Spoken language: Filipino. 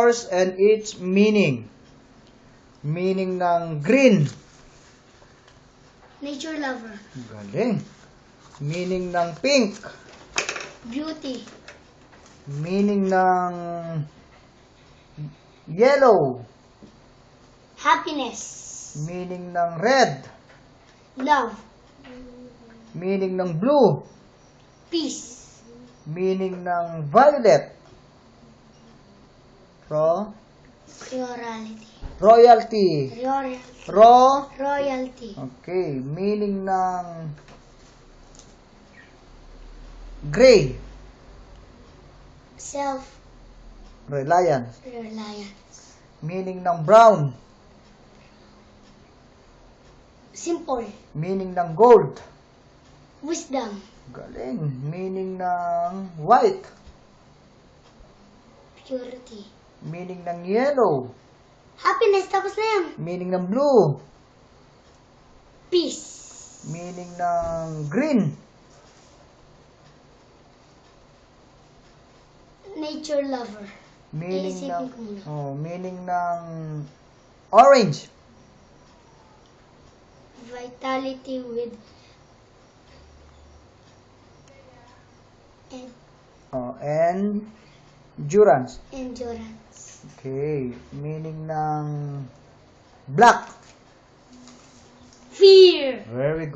and its meaning. Meaning ng green. Nature lover. Galing. Meaning ng pink. Beauty. Meaning ng yellow. Happiness. Meaning ng red. Love. Meaning ng blue. Peace. Meaning ng violet. Royalty. Royalty. Royalty. Okay. Meaning ng gray. Self-reliance. Reliance. Meaning ng brown. Simple. Meaning ng gold. Wisdom. Galing. Meaning ng white. Purity. Meaning ng yellow. Happiness. Tapos na yan. Meaning ng blue. Peace. Meaning ng green. Nature lover. Meaning Iisipin ng ko muna. meaning ng orange. Vitality with Endurance. endurance. Okay. Meaning ng black. Fear. Very good.